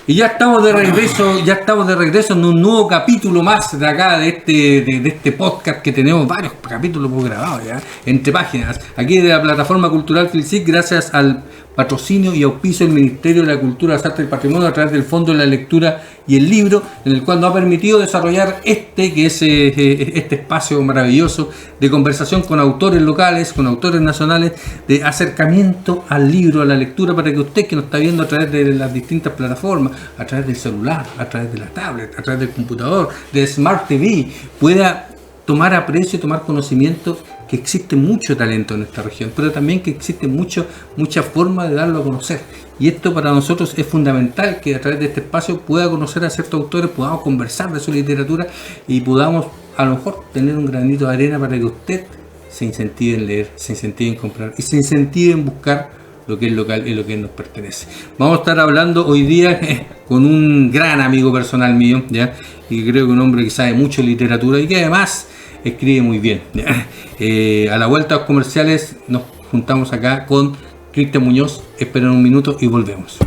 Y ya estamos de regreso en un nuevo capítulo más de acá, de este podcast, que tenemos varios capítulos grabados ya, entre páginas, aquí de la plataforma cultural Filsic, gracias al patrocinio y auspicio del Ministerio de la Cultura, las Artes y el Patrimonio a través del Fondo de la Lectura y el Libro, en el cual nos ha permitido desarrollar este espacio maravilloso de conversación con autores locales, con autores nacionales, de acercamiento al libro, a la lectura, para que usted, que nos está viendo a través de las distintas plataformas, a través del celular, a través de la tablet, a través del computador, de Smart TV, pueda tomar aprecio y tomar conocimiento que existe mucho talento en esta región, pero también que existe mucha forma de darlo a conocer. Y esto para nosotros es fundamental, que a través de este espacio pueda conocer a ciertos autores, podamos conversar de su literatura y podamos a lo mejor tener un granito de arena para que usted se incentive en leer, se incentive en comprar y se incentive en buscar lo que es local y lo que nos pertenece. Vamos a estar hablando hoy día con un gran amigo personal mío, ¿ya? Y creo que un hombre que sabe mucho de literatura y que además escribe muy bien. A la vuelta a los comerciales nos juntamos acá con Cristian Muñoz. Esperen un minuto y volvemos.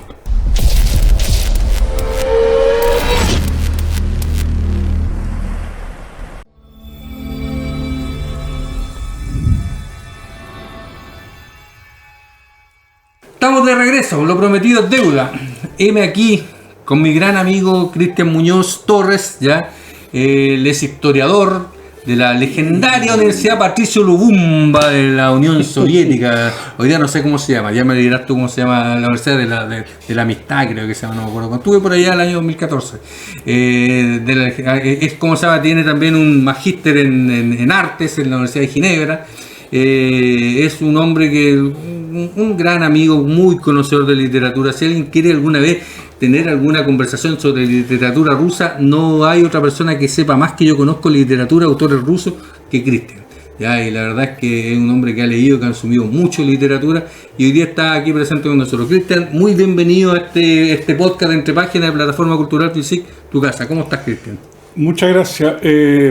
Estamos de regreso, lo prometido es deuda. Heme aquí con mi gran amigo Cristian Muñoz Torres, ¿ya? Él es historiador de la legendaria Universidad Patricio Lumumba de la Unión Soviética. Hoy día no sé cómo se llama, ya me dirás tú cómo se llama, la Universidad de la Amistad, creo que se llama, no me acuerdo. Cuando estuve por allá el año 2014. Es como se llama, tiene también un magíster en artes en la Universidad de Ginebra. Es un hombre un gran amigo, muy conocedor de literatura. Si alguien quiere alguna vez tener alguna conversación sobre literatura rusa, no hay otra persona que sepa más que yo conozco literatura, autores rusos, que Cristian. Ya, y la verdad es que es un hombre que ha leído, que ha consumido mucho literatura y hoy día está aquí presente con nosotros. Cristian, muy bienvenido a este podcast de Entre Páginas de Plataforma Cultural Filsic, tu casa. ¿Cómo estás, Cristian? Muchas gracias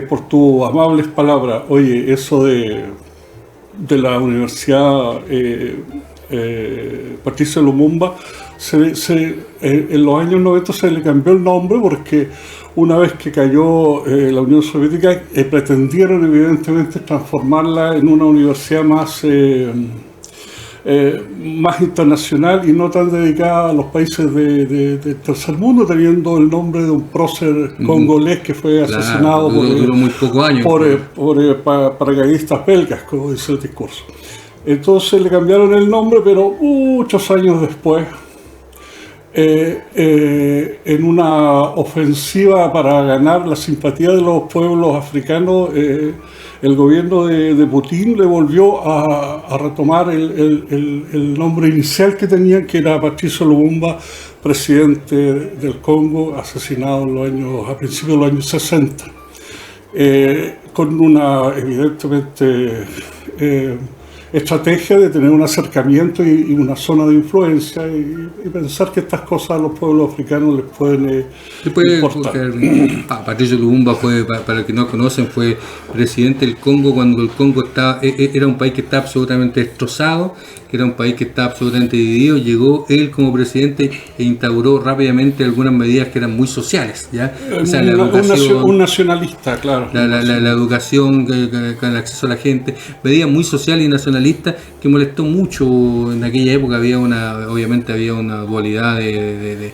por tus amables palabras. Oye, eso de la Universidad Patricio Lumumba, en los años 90 se le cambió el nombre porque una vez que cayó la Unión Soviética pretendieron evidentemente transformarla en una universidad más internacional y no tan dedicada a los países del tercer mundo, teniendo el nombre de un prócer congolés que fue asesinado por paracaidistas belgas, como dice el discurso. Entonces le cambiaron el nombre, pero muchos años después, en una ofensiva para ganar la simpatía de los pueblos africanos, el gobierno de Putin le volvió a retomar el nombre inicial que tenían, que era Patricio Lumumba, presidente del Congo, asesinado a principios de los años 60, con una evidentemente estrategia de tener un acercamiento y una zona de influencia y pensar que estas cosas a los pueblos africanos les pueden importar. Patricio Lumumba fue, para los que no conocen, fue presidente del Congo cuando el Congo era un país que estaba absolutamente destrozado, que era un país que estaba absolutamente dividido. Llegó él como presidente e instauró rápidamente algunas medidas que eran muy sociales, ¿ya? O sea, la educación, un nacionalista, claro. La educación, con el acceso a la gente, medidas muy sociales y nacionalistas que molestó mucho. En aquella época obviamente había una dualidad de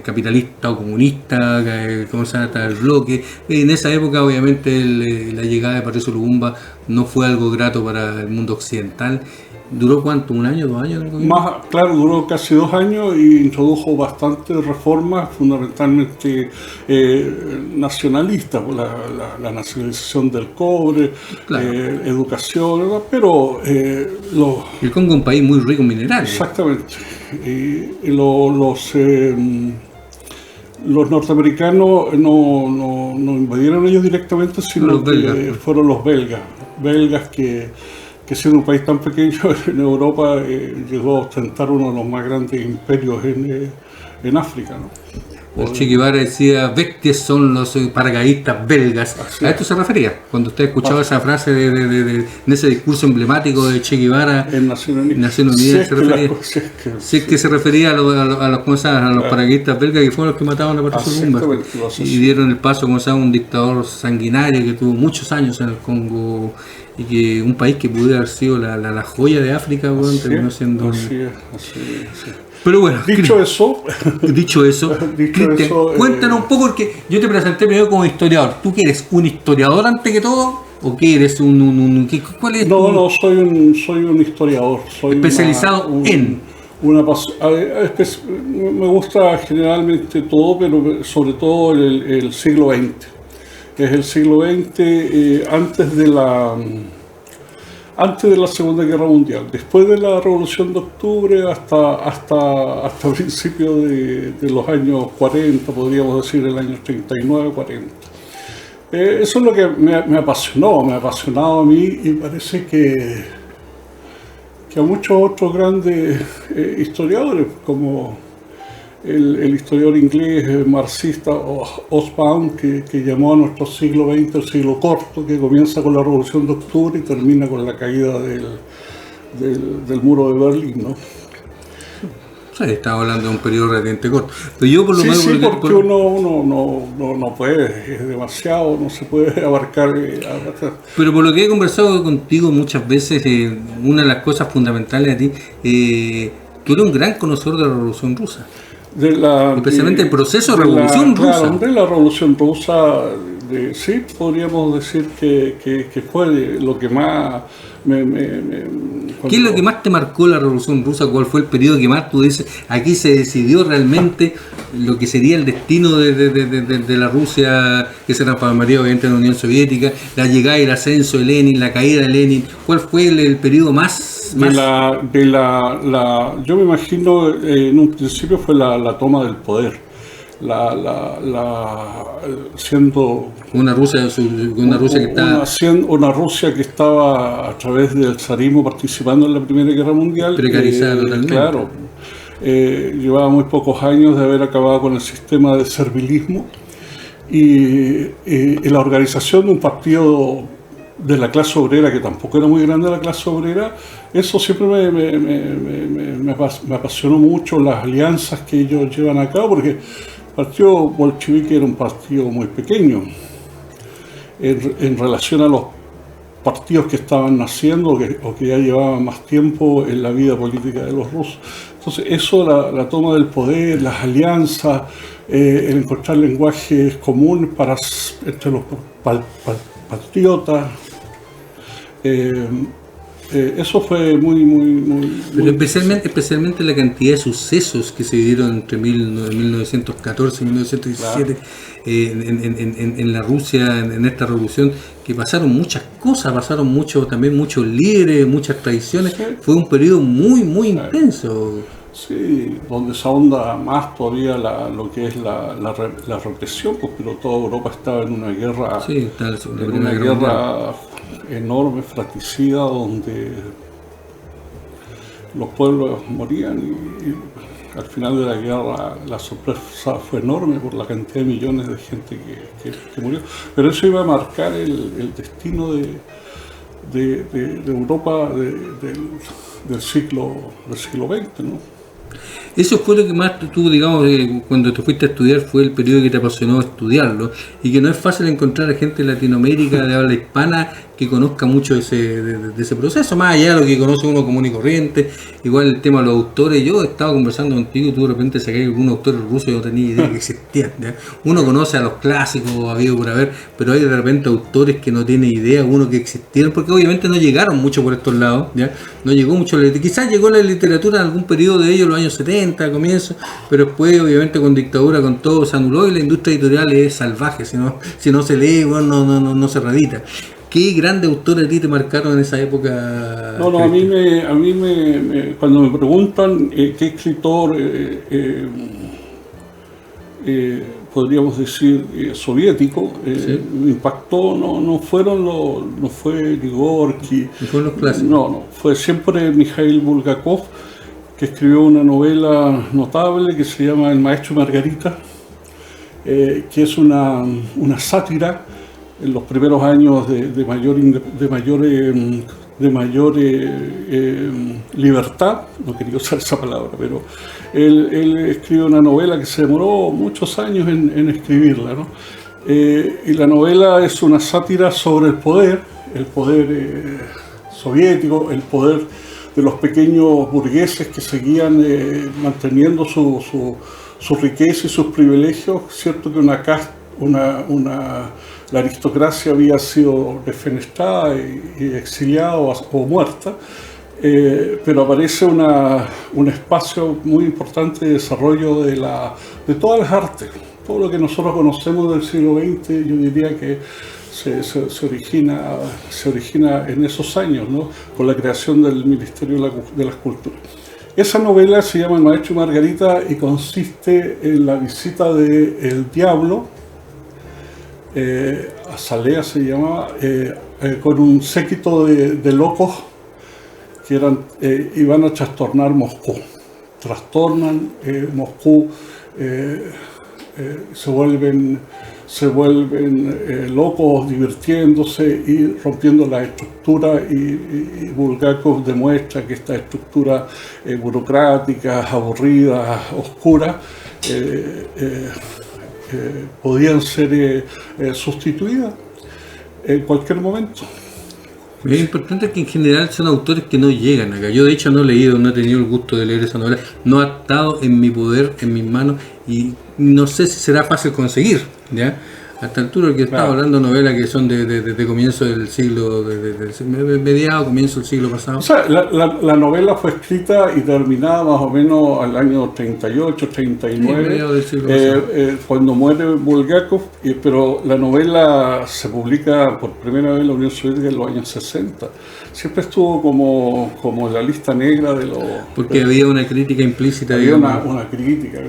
capitalista o comunista, como se llama, el bloque. En esa época obviamente la llegada de Patricio Lumumba no fue algo grato para el mundo occidental. ¿Duró cuánto? ¿Un año? ¿2 años? Claro, duró casi 2 años y introdujo bastantes reformas, fundamentalmente nacionalistas, la nacionalización del cobre, claro, educación, pero el Congo es un país muy rico en minerales. Exactamente. Y los norteamericanos no invadieron ellos directamente, sino que fueron los belgas que siendo un país tan pequeño en Europa llegó a ostentar uno de los más grandes imperios en África, ¿no? El Che Guevara decía, bestias son los paracaidistas belgas. Así A esto se refería, cuando usted escuchaba esa frase en ese discurso emblemático de Che Guevara en Naciones Unidas, se refería. Si es que se refería a los paracaidistas belgas, que fueron los que mataban a Patricio Lumumba y dieron el paso, como sabe, a un dictador sanguinario que tuvo muchos años en el Congo, y que un país que pudiera haber sido la joya de África, bueno, terminó siendo... Así es. Pero bueno, dicho eso, Cristian, cuéntanos un poco, porque yo te presenté primero como historiador. ¿Tú que eres un historiador antes que todo? ¿O qué eres cuál es No, soy un historiador. Soy especializado en... me gusta generalmente todo, pero sobre todo el siglo XX. Es el siglo XX antes de la Segunda Guerra Mundial, después de la Revolución de Octubre hasta principios de los años 40, podríamos decir el año 39, 40. Eso es lo que me ha apasionado a mí, y parece que a muchos otros grandes historiadores, como el historiador inglés marxista Hobsbawm, que llamó a nuestro siglo XX el siglo corto, que comienza con la Revolución de Octubre y termina con la caída del muro de Berlín, ¿no? Sí, estaba hablando de un periodo relativamente corto. Pero yo por lo menos... porque uno no puede, es demasiado, no se puede abarcar. Pero por lo que he conversado contigo muchas veces, una de las cosas fundamentales a ti, tú eres un gran conocedor de la Revolución Rusa. Especialmente el proceso de Revolución Rusa. Claro, de la Revolución Rusa, sí, podríamos decir que fue lo que más... ¿Qué es lo que más te marcó la Revolución Rusa? ¿Cuál fue el periodo que más tú dices, aquí se decidió realmente lo que sería el destino de la Rusia, que se transformaría obviamente en la Unión Soviética, la llegada y el ascenso de Lenin, la caída de Lenin? ¿Cuál fue el periodo más... Yo me imagino, en un principio fue la toma del poder. Siendo una Rusia que estaba a través del zarismo participando en la Primera Guerra Mundial, precarizada totalmente. Claro, llevaba muy pocos años de haber acabado con el sistema de servilismo y la organización de un partido de la clase obrera, que tampoco era muy grande la clase obrera. Eso siempre me apasionó mucho, las alianzas que ellos llevan a cabo, porque el partido bolchevique era un partido muy pequeño en relación a los partidos que estaban naciendo o que ya llevaban más tiempo en la vida política de los rusos. Entonces eso, la toma del poder, las alianzas, el encontrar lenguajes comunes entre los patriotas, eso fue muy pero especialmente la cantidad de sucesos que se dieron entre 1914 y 1917, claro, en la Rusia, en esta revolución, que pasaron muchas cosas, pasaron también muchos líderes, muchas tradiciones. Sí. Fue un periodo muy intenso. Sí, donde se ahonda más todavía lo que es la represión, pues, pero toda Europa estaba en una guerra, enorme, fratricida, donde los pueblos morían y al final de la guerra la sorpresa fue enorme por la cantidad de millones de gente que murió. Pero eso iba a marcar el destino de Europa del siglo XX, ¿no? Eso fue lo que más tú, digamos, cuando te fuiste a estudiar, fue el periodo que te apasionó estudiarlo, y que no es fácil encontrar a gente de Latinoamérica, de habla hispana, que conozca mucho de ese proceso, más allá de lo que conoce uno común y corriente. Igual el tema de los autores, yo he estado conversando contigo y tú de repente sacás algunos autores rusos y no tenía idea que existían, ¿ya? Uno conoce a los clásicos, habido por haber, pero hay de repente autores que no tiene idea uno que existieron, porque obviamente no llegaron mucho por estos lados, ¿ya? No llegó mucho, quizás llegó la literatura en algún periodo de ellos, los años 70, comienzo, pero después obviamente con dictadura, con todo, se anuló, y la industria editorial es salvaje, si no se lee, bueno, no se reedita. ¿Qué grandes autores a ti te marcaron en esa época? No, a mí cuando me preguntan qué escritor podríamos decir soviético ¿sí? me impactó, no fue Ligorki, ¿No fueron los clásicos? No, fue siempre Mikhail Bulgakov, que escribió una novela notable que se llama El maestro y Margarita, que es una sátira en los primeros años de mayor libertad. No quería usar esa palabra, pero él escribe una novela que se demoró muchos años en escribirla, ¿no? Y la novela es una sátira sobre el poder soviético, el poder de los pequeños burgueses que seguían manteniendo su riqueza y sus privilegios. Cierto que la aristocracia había sido defenestrada y exiliada o muerta, pero aparece un espacio muy importante de desarrollo de todas las artes. Todo lo que nosotros conocemos del siglo XX, yo diría que se origina en esos años, ¿no? Con la creación del Ministerio de las Culturas. Esa novela se llama El Maestro y Margarita y consiste en la visita del diablo, Azalea se llamaba, con un séquito de locos que iban a trastornar Moscú. Trastornan Moscú, se vuelven locos divirtiéndose y rompiendo la estructura, y Bulgakov demuestra que esta estructura burocrática, aburrida, oscura, podían ser sustituidas en cualquier momento. Es importante que en general son autores que no llegan acá. Yo de hecho no he leído, no he tenido el gusto de leer esa novela, no ha estado en mi poder, en mis manos, y no sé si será fácil conseguir, ¿ya? A esta altura que estaba hablando de novelas que son de comienzo del siglo, mediado, comienzo del siglo pasado. O sea, la novela fue escrita y terminada más o menos al año 38, 39, Sí, cuando muere Bulgakov, pero la novela se publica por primera vez en la Unión Soviética en los años 60. Siempre estuvo como la lista negra de los... Porque había una crítica implícita. Había una crítica a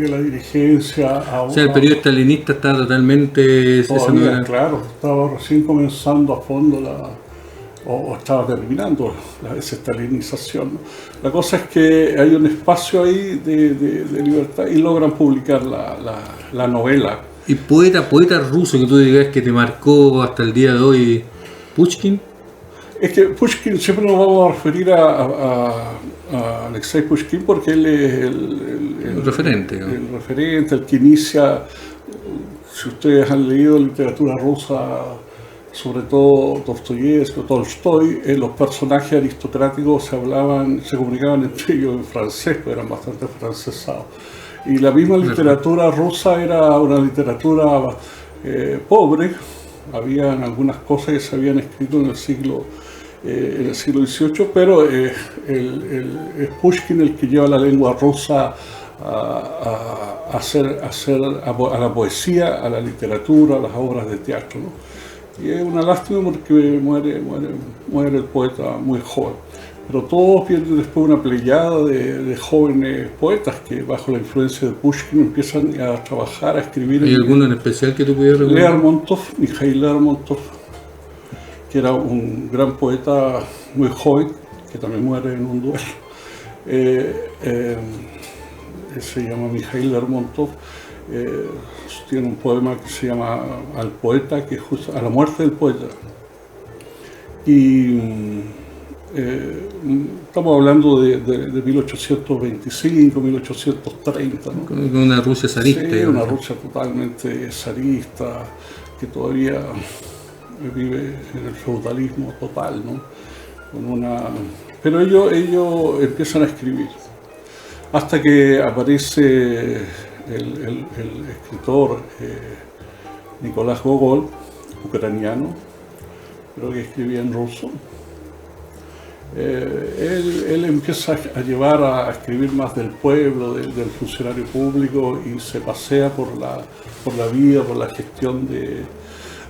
la dirigencia. O sea, el periodo estalinista estaba totalmente... Claro, estaba recién comenzando a fondo o estaba terminando la desestalinización, ¿no? La cosa es que hay un espacio ahí de libertad y logran publicar la novela. ¿Y poeta ruso que tú digas que te marcó hasta el día de hoy, Pushkin? Es que Pushkin, siempre nos vamos a referir a Alexei Pushkin porque él es el referente, ¿no? El referente, el que inicia. Si ustedes han leído literatura rusa, sobre todo Dostoyevski o Tolstoy, los personajes aristocráticos se comunicaban entre ellos en francés, porque eran bastante francesados. Y la misma literatura rusa era una literatura pobre. Habían algunas cosas que se habían escrito en el siglo XVIII, pero es Pushkin el que lleva la lengua rusa a la poesía, a la literatura, a las obras de teatro, ¿no? Y es una lástima porque muere el poeta muy joven. Pero todos vienen después una pleyada de jóvenes poetas que bajo la influencia de Pushkin empiezan a trabajar, a escribir. ¿Hay alguno en especial que tú pudieras recomendar? Lermontov, Mikhail Lermontov, que era un gran poeta muy joven, que también muere en un duelo. Se llama Mikhail Lermontov, tiene un poema que se llama Al poeta, que es justo a la muerte del poeta. Y estamos hablando de 1825, 1830, ¿no? Con una Rusia zarista. Sí, digamos. una Rusia totalmente zarista, que todavía vive en el feudalismo total, ¿no? Pero ellos empiezan a escribir. Hasta que aparece el escritor Nicolás Gogol, ucraniano, creo que escribía en ruso. Él empieza a llevar a escribir más del pueblo, del funcionario público, y se pasea por la vida, por la gestión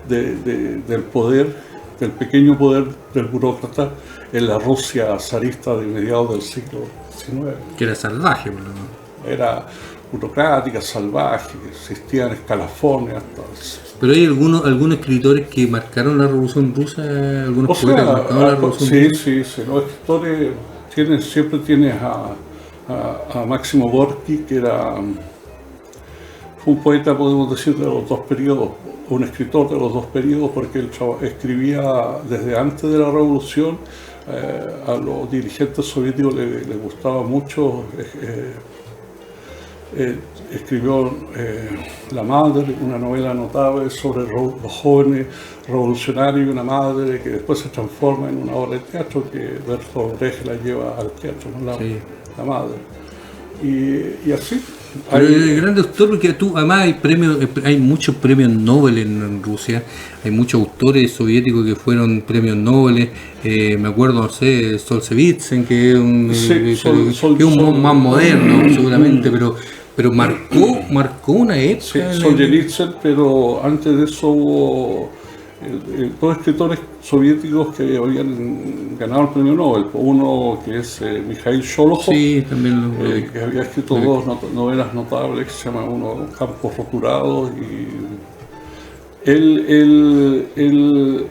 del poder, del pequeño poder del burócrata en la Rusia zarista de mediados del siglo XIX. Que era salvaje, por lo menos. Era burocrática, salvaje, existían escalafones hasta... Pero hay algunos escritores que marcaron la Revolución Rusa, algunos poetas que marcaron la Revolución Rusa. Sí, los escritores siempre tienes a Máximo Gorki, que fue un poeta, podemos decir, de los dos periodos, un escritor de los dos periodos, porque él escribía desde antes de la revolución. A los dirigentes soviéticos les gustaba mucho. Escribió La Madre, una novela notable sobre los jóvenes revolucionarios y una madre que después se transforma en una obra de teatro que Bertolt Brecht la lleva al teatro, ¿no? Sí. La Madre. Y así. Pero el gran autor, porque además hay muchos premios Nobel en Rusia, hay muchos autores soviéticos que fueron premios Nobel, me acuerdo, no sé, Solzhenitsyn, que es un, más moderno seguramente, pero marcó una época. Sí, Solzhenitsyn, pero antes de eso hubo dos escritores soviéticos que habían ganado el premio Nobel. Uno que es Mikhail Sholokhov, sí, también que había escrito dos novelas notables que se llama uno Campos Roturados, y él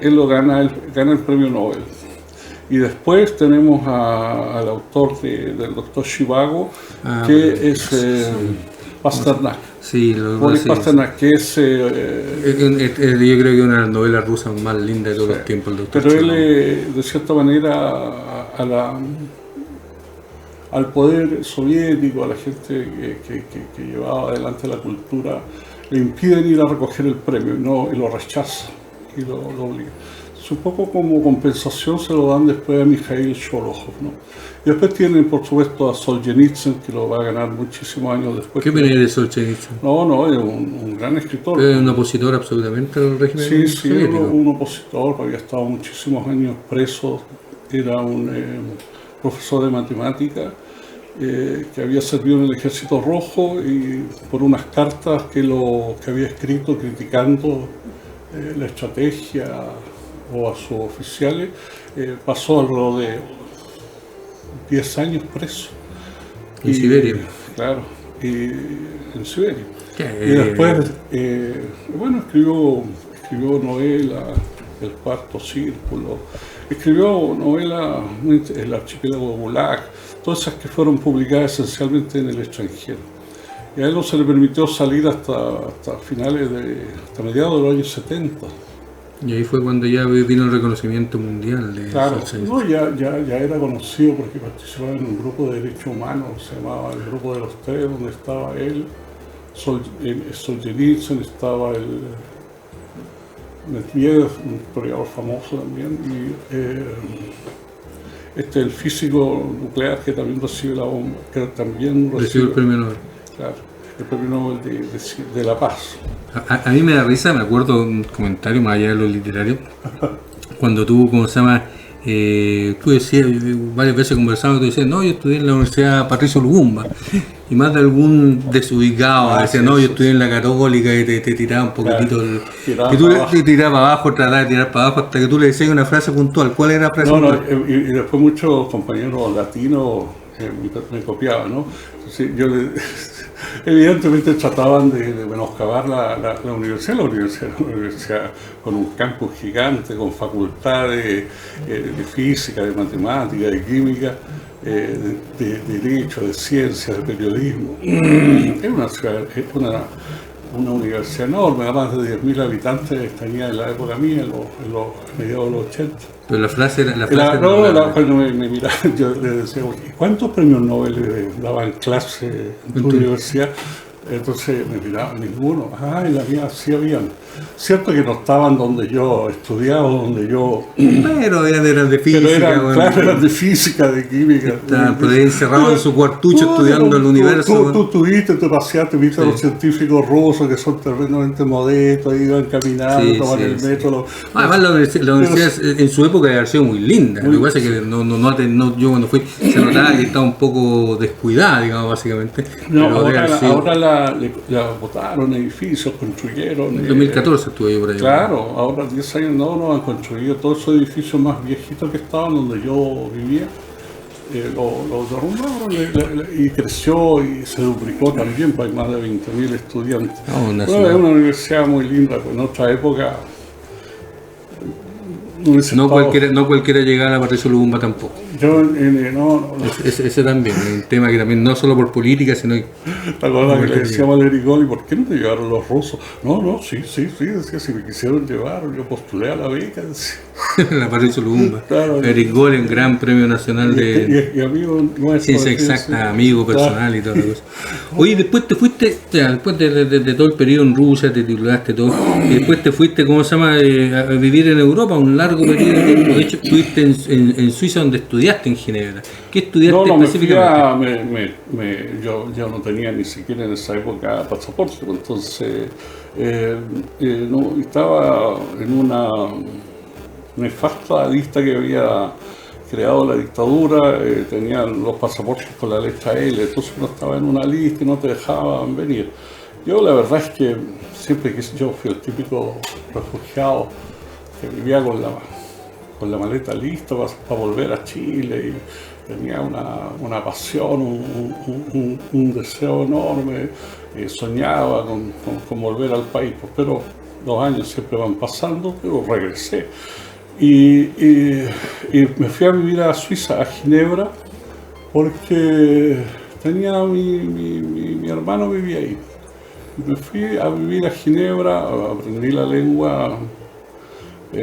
lo gana el premio Nobel. Y después tenemos al autor del doctor Zhivago, que es Pasternak. Sí, Boris Pasternak, que es... yo creo que es una de las novelas rusas más lindas de todos los tiempos. El doctor pero Zhivago. él, de cierta manera, al poder soviético, a la gente que llevaba adelante la cultura, le impiden ir a recoger el premio y lo rechaza y lo obliga. Un poco como compensación se lo dan después a Mikhail Sholokhov, ¿no? Y después tienen, por supuesto, a Solzhenitsyn, que lo va a ganar muchísimos años después. ¿Qué viene de Solzhenitsyn? No, es un gran escritor. Es un opositor absolutamente al régimen soviético. Sí, un opositor, había estado muchísimos años preso, era un profesor de matemática que había servido en el Ejército Rojo, y por unas cartas que había escrito criticando la estrategia o a sus oficiales, pasó alrededor de 10 años preso. En Siberia. Claro, en Siberia. Y después, escribió novela, El Cuarto Círculo, escribió novela El Archipiélago de Gulag, todas esas que fueron publicadas esencialmente en el extranjero. Y a él no se le permitió salir hasta mediados de los años 70. Y ahí fue cuando ya vino el reconocimiento mundial de Claro, Solzhenitsyn. ya era conocido porque participaba en un grupo de derechos humanos, se llamaba el Grupo de los Tres, donde estaba él, Solzhenitsyn, estaba el Medvedev, un historiador famoso también, y el físico nuclear que también recibe la bomba, que también recibe el premio Nobel. Claro, el premio Nobel de la Paz. A mí me da risa, me acuerdo un comentario más allá de lo literario, cuando tú, ¿cómo se llama? Tú decías, varias veces conversamos, tú decías, no, yo estudié en la Universidad Patricio Lumumba, y más de algún desubicado decía, no, yo estudié en la Católica, y te tiraba un poquitito, y tú te tirabas para abajo, trataba de tirar para abajo, hasta que tú le decías una frase puntual. ¿Cuál era la frase puntual? Y después muchos compañeros latinos me copiaban, ¿no? Entonces, evidentemente trataban de menoscabar la universidad. La universidad con un campus gigante, con facultades de física, de matemática, de química, de derecho, de ciencia, de periodismo. Es una universidad enorme, más de 10.000 habitantes tenía en la época mía, en los mediados de los 80. Pero la frase cuando me miraban, yo le decía, ¿cuántos premios Nobel le daban clase en tu universidad? Entonces me miraban, ninguno. En la mía sí habían. Cierto que no estaban donde yo estudiaba, donde yo... Pero eran de física. Pero eran de física, de química. Estaban por ahí encerrados en su cuartucho estudiando el universo. Tú te paseaste, viste a los científicos rusos que son tremendamente modestos, iban caminando, toman el metro. Además la universidad en su época había sido muy linda. Lo que pasa es que yo cuando fui se notaba que estaba un poco descuidada, digamos, básicamente. No, ahora la botaron edificios, construyeron. En 2014 estuve yo por ahí. Claro, ahora 10 años no han construido todos esos edificios más viejitos que estaban donde yo vivía. Lo derrumbaron y creció y se duplicó también, hay más de 20.000 estudiantes. Es una universidad muy linda, pues en otra época hubiese No estado- cualquiera llegaba a Patricio Lumumba tampoco. Yo, no. Ese también, es un tema que también no solo por política, sino que ¿Te acuerdas que le Porque- decíamos a Eric Gol, ¿y por qué no te llevaron los rusos? No, sí, decía, si me quisieron llevar, yo postulé a la beca. Decía. la Patricio Lumumba. Claro. Eric Golen, Gran Premio Nacional de Y amigo nuestro. Ciencia sí, Exacta, sí. amigo personal y toda la cosa. Oye, después te fuiste, ya, después de todo el periodo en Rusia, te titulaste todo, y después te fuiste, ¿cómo se llama?, a vivir en Europa un largo periodo de tiempo. De hecho, estuviste en Suiza, donde estudiaste en Ginebra. ¿Qué estudiaste No, me fui específicamente? yo no tenía ni siquiera en esa época pasaporte, entonces no, estaba en una nefasta lista que había creado la dictadura, tenían los pasaportes con la letra L, entonces no estaba en una lista y no te dejaban venir. Yo la verdad es que siempre que yo fui el típico refugiado que vivía con la maleta lista para volver a Chile y tenía una pasión, un deseo enorme, soñaba con volver al país, pero los años siempre van pasando, pero regresé. Y me fui a vivir a Suiza, a Ginebra, porque tenía mi hermano vivía ahí. Me fui a vivir a Ginebra, aprendí la lengua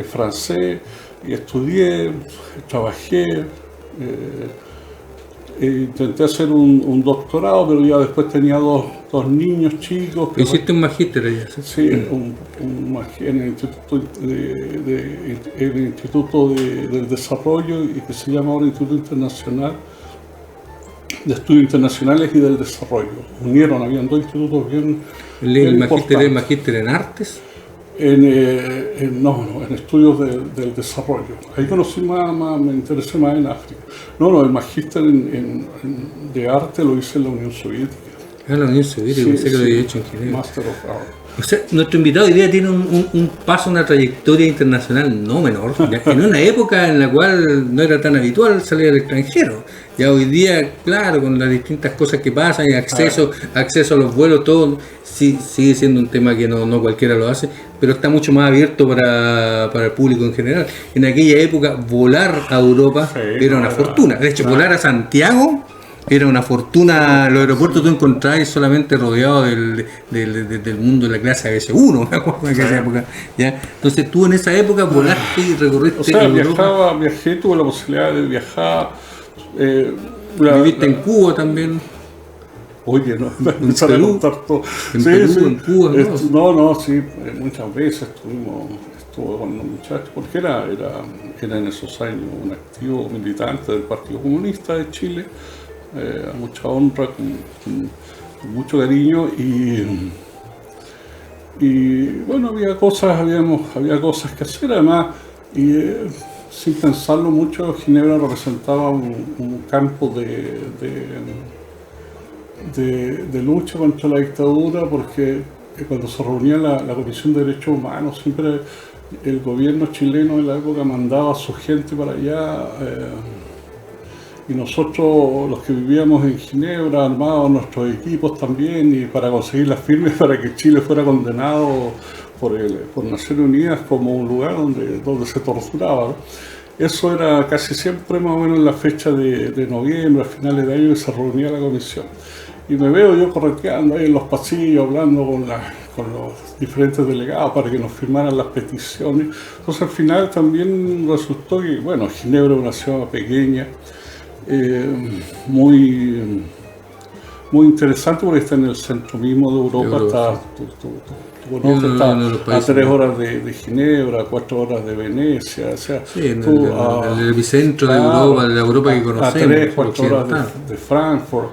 francés y estudié, trabajé, intenté hacer un doctorado, pero ya después tenía dos niños chicos. Hiciste un magíster allá, ¿sí? Sí, en el Instituto del Desarrollo, y que se llama ahora Instituto Internacional de Estudios Internacionales y del Desarrollo. Habían dos institutos bien ¿El magíster es importantes. magíster en artes? En estudios del desarrollo. Ahí conocí me interesé más en África. El magíster de arte lo hice en la Unión Soviética. Ah, la Unión Soviética, Sí, pensé que lo sí. había hecho en Ginebra. Master of Art. O sea, nuestro invitado hoy día tiene un paso, una trayectoria internacional no menor, ya, en una época en la cual no era tan habitual salir al extranjero. Ya hoy día, claro, con las distintas cosas que pasan y acceso a los vuelos, todo sí, sigue siendo un tema que no cualquiera lo hace, pero está mucho más abierto para el público en general. En aquella época, volar a Europa Sí, era una fortuna. De hecho, volar a Santiago era una fortuna. Los aeropuertos tú encontrabas solamente rodeado del mundo de la clase ABC1, me acuerdo en aquella época. ¿Ya? Entonces tú en esa época volaste y recorriste O sea, Europa. viajé, tuve la posibilidad de viajar. Viviste en Cuba también. Oye, no, en empezar a Perú, contar todo. en Perú, en Cuba, ¿no? Sí, muchas veces estuve con los muchachos, porque era en esos años un activo militante del Partido Comunista de Chile, a mucha honra, con mucho cariño, y bueno, había cosas que hacer, además, y sin pensarlo mucho, Ginebra representaba un campo de lucha contra la dictadura, porque cuando se reunía la Comisión de Derechos Humanos, siempre el gobierno chileno de la época mandaba a su gente para allá, y nosotros, los que vivíamos en Ginebra, armábamos nuestros equipos también, y para conseguir las firmas para que Chile fuera condenado por Naciones Unidas como un lugar donde se torturaba, ¿no? Eso era casi siempre más o menos en la fecha de noviembre, a finales de año, que se reunía la comisión. Y me veo yo correteando ahí en los pasillos, hablando con los diferentes delegados para que nos firmaran las peticiones. Entonces al final también resultó que, bueno, Ginebra es una ciudad pequeña, muy interesante, porque está en el centro mismo de Europa. Tú conoces, está a 3 horas de Ginebra, 4 horas de Venecia, o sea, Sí, en el epicentro de Europa, de la Europa que conocemos. A 3, 4 horas de Frankfurt.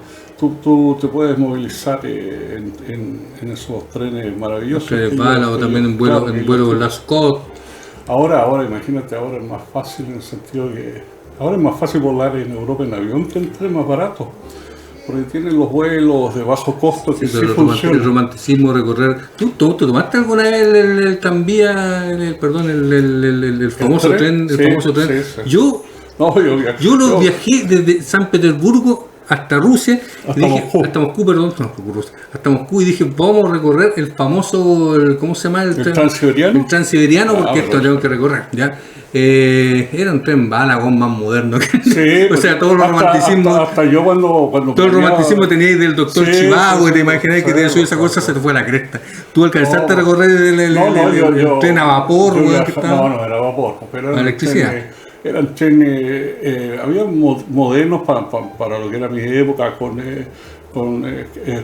Tú te puedes movilizar en esos trenes maravillosos. Trenes bala, o también en vuelo con la Scott. Ahora, imagínate, ahora es más fácil en el sentido que ahora es más fácil volar en Europa en avión que en tren más barato, porque tienen los vuelos de bajo costo que sí funcionan. El romanticismo, recorrer. ¿Tú tomaste alguna vez el tranvía, el famoso tren? Sí, El famoso tren. sí. Yo lo viajé desde San Petersburgo hasta Rusia, Hasta y dije, Moscú. hasta Moscú, perdón, no, Rusia, hasta Moscú, y dije, vamos a recorrer el famoso, ¿cómo se llama? ¿El transiberiano? El transiberiano, porque pero- esto lo tengo que recorrer, ¿ya? Era un tren bala, más moderno. Sí, o sea, todo el hasta- romanticismo. Hasta yo cuando Todo el planeaba- romanticismo teníais del doctor Sí, Chivago, sí, y te sí, imagináis que sí, te subir esa sí, cosa, sí. se te fue a la cresta. Tú alcanzaste a No, recorrer el tren a vapor, yo weón, viajaba- que estaba. no era vapor, pero ¿La electricidad? Eran trenes, había modernos para lo que era mi época, con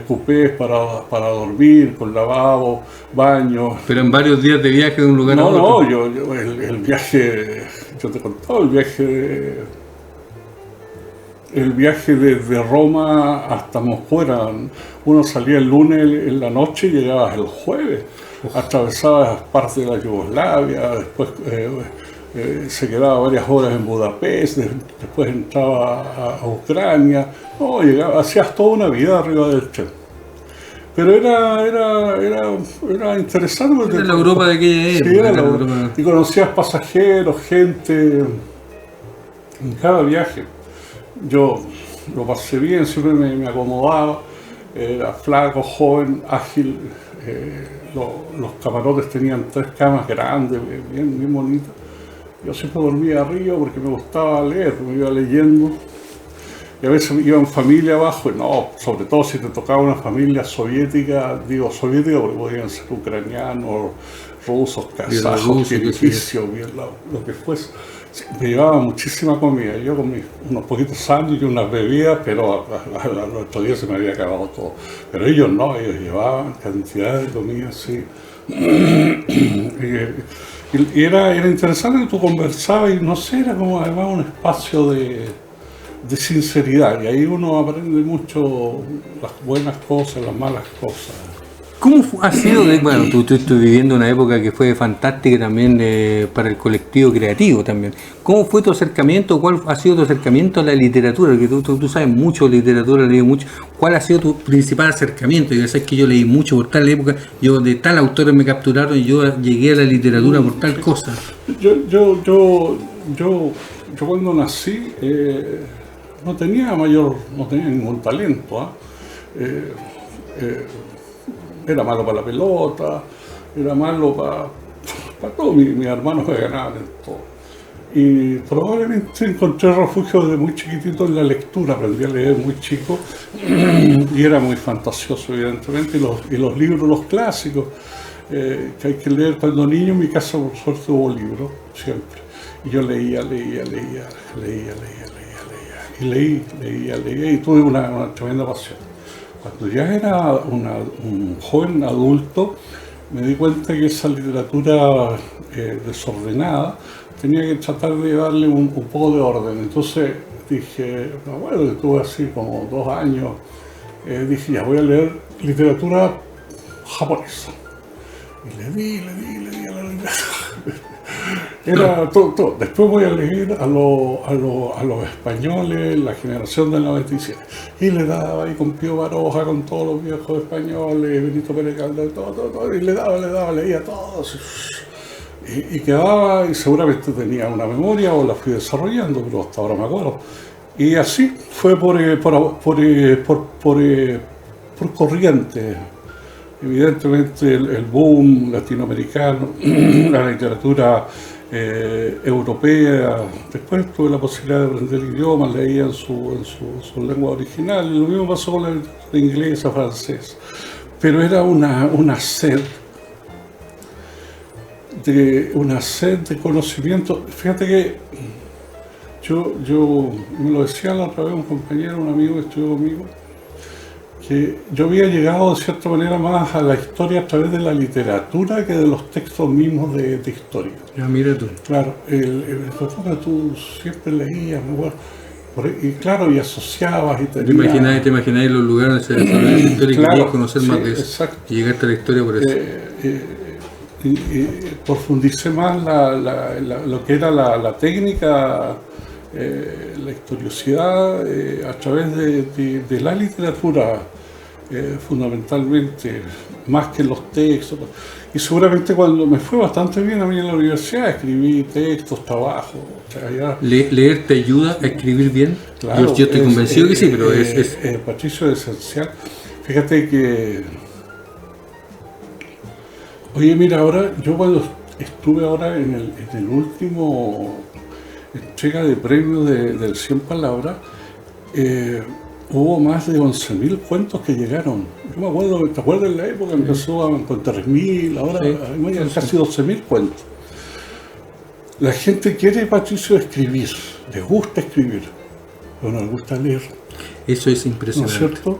cupés para dormir, con lavabo, baños. Pero en varios días de viaje de un lugar a No, otro. no, el viaje, yo te contaba, el viaje desde Roma hasta Moscú, uno salía el lunes en la noche y llegabas el jueves, atravesabas parte de la Yugoslavia, después se quedaba varias horas en Budapest, después entraba a Ucrania, no, hacías toda una vida arriba del tren. Pero era interesante. Porque Era la Europa de aquella sí, época. era era la- la Europa. y conocías pasajeros, gente en cada viaje. Yo lo pasé bien, siempre me acomodaba, era flaco, joven, ágil. Los camarotes tenían 3 camas grandes, bien bonitas. Yo siempre dormía arriba porque me gustaba leer, me iba leyendo. Y a veces iba en familia abajo, y no, sobre todo si te tocaba una familia soviética, digo soviética porque podían ser ucranianos, rusos, kazajos, Bielorrusos, qué sé yo. kirguisios, lo que fuese. Sí, me llevaba muchísima comida, yo con unos poquitos sándwiches y unas bebidas, pero al otro día se me había acabado todo. Pero ellos no, ellos llevaban cantidad de comida así. Y era interesante que tú conversabas y no sé, era como además un espacio de sinceridad, y ahí uno aprende mucho las buenas cosas, las malas cosas. ¿Cómo ha sido? Bueno, tú estás viviendo una época que fue fantástica también para el colectivo creativo también. ¿Cómo fue tu acercamiento? ¿Cuál ha sido tu acercamiento a la literatura? Porque tú sabes mucho de literatura, leí mucho. ¿Cuál ha sido tu principal acercamiento? Y ya sabes que yo leí mucho por tal época, yo de tal autores me capturaron y yo llegué a la literatura por tal cosa. Yo cuando nací no tenía ningún talento. Era malo para la pelota, era malo para todo. Mis hermanos me ganaban en todo. Y probablemente encontré refugio desde muy chiquitito en la lectura, aprendí a leer muy chico y era muy fantasioso, evidentemente, y los libros, los clásicos, que hay que leer cuando niño. En mi casa, por suerte, hubo libros, siempre. Y yo leía, y tuve una tremenda pasión. Cuando ya era un joven adulto, me di cuenta que esa literatura desordenada tenía que tratar de darle un poco de orden. Entonces dije, bueno, que estuve así como 2 años, dije, ya voy a leer literatura japonesa. Y le di a la literatura. Era todo. Después voy a leer a los españoles, la generación del 97. Y le daba ahí con Pío Baroja, con todos los viejos españoles, Benito Pérez Galdós, todo. Y le daba, leía todos. Y quedaba, y seguramente tenía una memoria o la fui desarrollando, pero hasta ahora me acuerdo. Y así fue por corriente. Evidentemente el boom latinoamericano, la literatura europea. Después tuve la posibilidad de aprender idiomas, leía en su lengua original, y lo mismo pasó con la literatura inglesa, francesa. Pero era una sed de conocimiento. Fíjate que yo me lo decía la otra vez un compañero, un amigo que estudió conmigo, que yo había llegado de cierta manera más a la historia a través de la literatura que de los textos mismos de historia. Ya, mira tú. Claro, tú siempre leías, me acuerdo, y claro, y asociabas y Te imagináis los lugares donde se desarrolló esa historia y Claro, querías conocer sí, más de eso. exacto. Y llegaste a la historia por eso. Y profundicé más lo que era la técnica, la historiosidad a través de la literatura fundamentalmente, más que en los textos. Y seguramente cuando me fue bastante bien a mí en la universidad, escribí textos, trabajos. O sea, ya, ¿Leer te ayuda a escribir bien? claro, Yo estoy convencido que sí, pero Patricio, es esencial. Fíjate que... Oye, mira, ahora, yo cuando estuve ahora en el último entrega de premios del 100 Palabras, hubo más de 11.000 cuentos que llegaron. Yo me acuerdo, ¿te acuerdas en la época? Empezó con 3.000, ahora hay casi 12.000 cuentos. La gente quiere, Patricio, escribir, les gusta escribir, pero no les gusta leer. eso es ¿No impresionante. es cierto?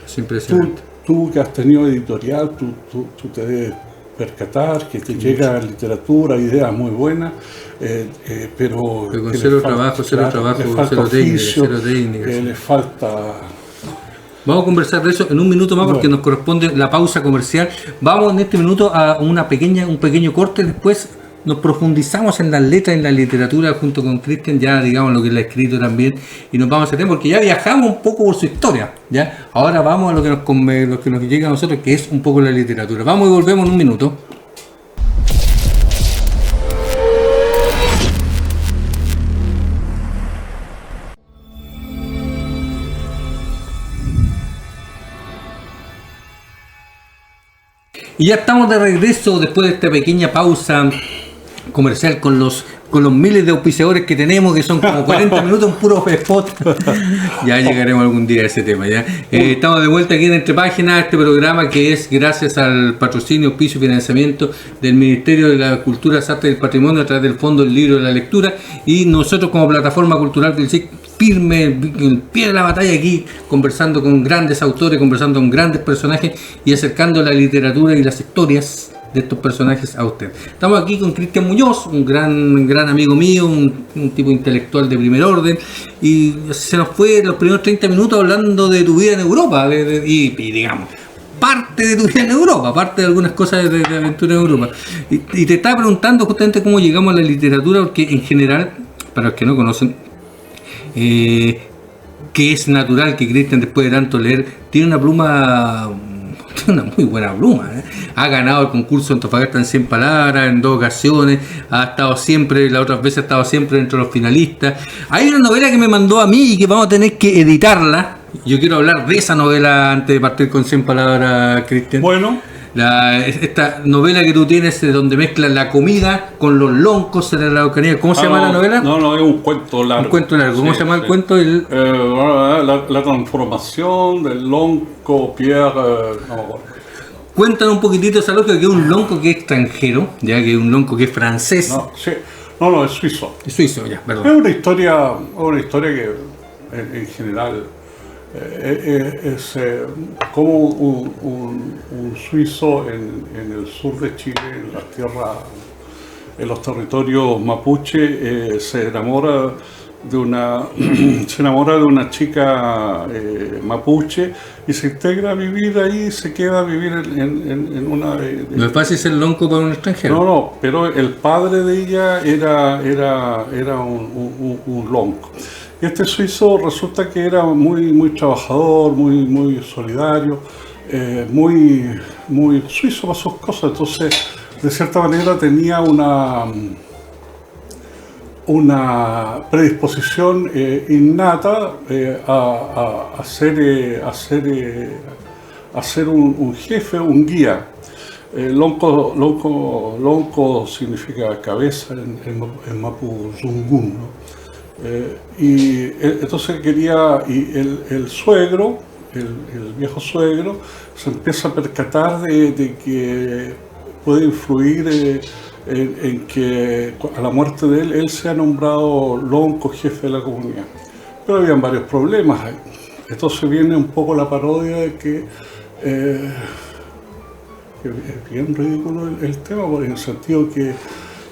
Es impresionante. Tú que has tenido editorial, tú te debes percatar que te llega literatura, ideas muy buenas, pero con que cero les falta, trabajo, les falta cero oficio, técnica. que les falta... Vamos a conversar de eso en un minuto más porque nos corresponde la pausa comercial. Vamos en este minuto a un pequeño corte, después nos profundizamos en las letras, en la literatura junto con Cristian, ya digamos lo que él ha escrito también, y nos vamos a tener porque ya viajamos un poco por su historia, ¿ya? Ahora vamos a lo que nos llega a nosotros, que es un poco la literatura. Vamos y volvemos en un minuto. Y ya estamos de regreso después de esta pequeña pausa comercial con los miles de auspiciadores que tenemos, que son como 40 minutos en puro spot. Ya llegaremos algún día a ese tema. ¿Ya? Estamos de vuelta aquí en Entre Páginas, este programa que es gracias al patrocinio, auspicio y financiamiento del Ministerio de la Cultura, Artes y del Patrimonio a través del Fondo del Libro de la Lectura, y nosotros como plataforma cultural del SIC firme, el pie de la batalla aquí, conversando con grandes autores, conversando con grandes personajes y acercando la literatura y las historias de estos personajes a usted. Estamos aquí con Cristian Muñoz, un gran amigo mío, un tipo intelectual de primer orden, y se nos fue los primeros 30 minutos hablando de tu vida en Europa, y digamos, parte de tu vida en Europa, parte de algunas cosas de aventura en Europa. Y te estaba preguntando justamente cómo llegamos a la literatura, porque en general, para los que no conocen, que es natural que Cristian, después de tanto leer, tiene una muy buena pluma, ¿eh? Ha ganado el concurso Antofagasta en 100 palabras en 2 ocasiones, ha estado siempre, las otras veces ha estado siempre dentro de los finalistas. Hay una novela que me mandó a mí y que vamos a tener que editarla. Yo quiero hablar de esa novela antes de partir con 100 palabras, Cristian. Bueno, esta novela que tú tienes, donde mezclan la comida con los loncos en la Araucanía. ¿Cómo se llama la novela? No, es un cuento largo. Un cuento largo. ¿Cómo se llama el cuento? La transformación del lonco Pierre... no me acuerdo. Cuéntanos un poquitito esa lógica, que es un lonco que es extranjero, ya que es un lonco que es francés. No, es suizo. Es suizo, ya, perdón. Es una historia que en general es como un suizo en el sur de Chile, en los territorios mapuche, se enamora de una chica mapuche y se integra a vivir ahí, se queda a vivir en una... No es fácil ser lonco para un extranjero. No, pero el padre de ella era un lonco. Y este suizo resulta que era muy trabajador, muy solidario, muy suizo para sus cosas. Entonces, de cierta manera tenía una predisposición innata a ser un jefe, un guía. Lonco significa cabeza en Mapudungun, ¿no? Y entonces el suegro, el viejo suegro, se empieza a percatar de que puede influir en que a la muerte de él sea nombrado lonco jefe de la comunidad. Pero habían varios problemas. Entonces viene un poco la parodia de que es bien ridículo el tema, en el sentido que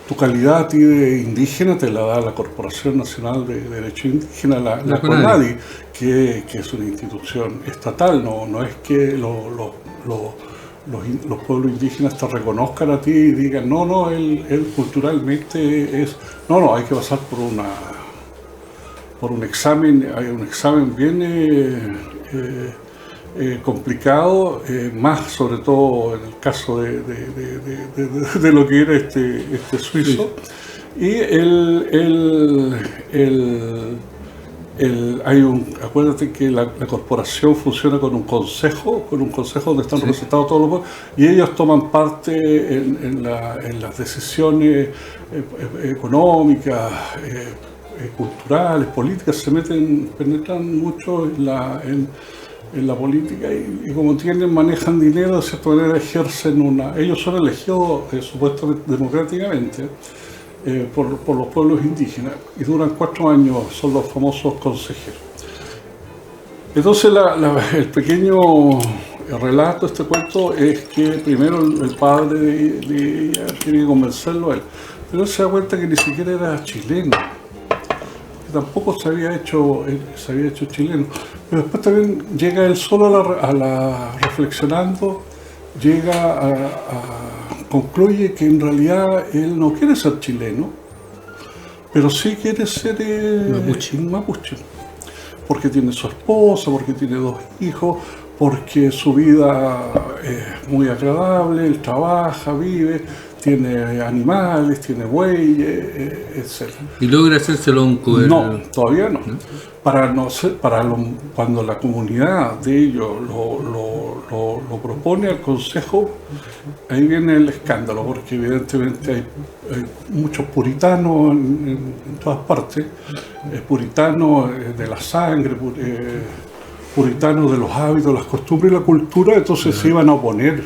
tu calidad a ti de indígena te la da la Corporación Nacional de Derechos Indígenas, la CONADI, que es una institución estatal, no es que los pueblos indígenas te reconozcan a ti y digan, no, él culturalmente es... No, hay que pasar por un examen, hay un examen bien complicado, más sobre todo en el caso de lo que era este suizo. Y acuérdate que la corporación funciona con un consejo donde están representados todos los pueblos, y ellos toman parte en las decisiones económicas, culturales, políticas, penetran mucho en la política, y como manejan dinero, de cierta manera ejercen ellos son elegidos supuestamente democráticamente por los pueblos indígenas, y duran 4 años, son los famosos consejeros. Entonces el pequeño relato de este cuento es que primero el padre de ella tiene que convencerlo a él, pero él se da cuenta que ni siquiera era chileno, que tampoco se había hecho chileno. Pero después también llega él solo reflexionando, concluye que en realidad él no quiere ser chileno, pero sí quiere ser mapuche, porque tiene su esposa, porque tiene 2 hijos, porque su vida es muy agradable, él trabaja, vive, tiene animales, tiene bueyes, etc. ¿Y logra hacérselo a un coher? No, todavía no. Cuando la comunidad de ellos lo propone al consejo, ahí viene el escándalo, porque evidentemente hay muchos puritanos en todas partes, puritanos de la sangre, puritanos de los hábitos, las costumbres y la cultura, entonces se iban a oponer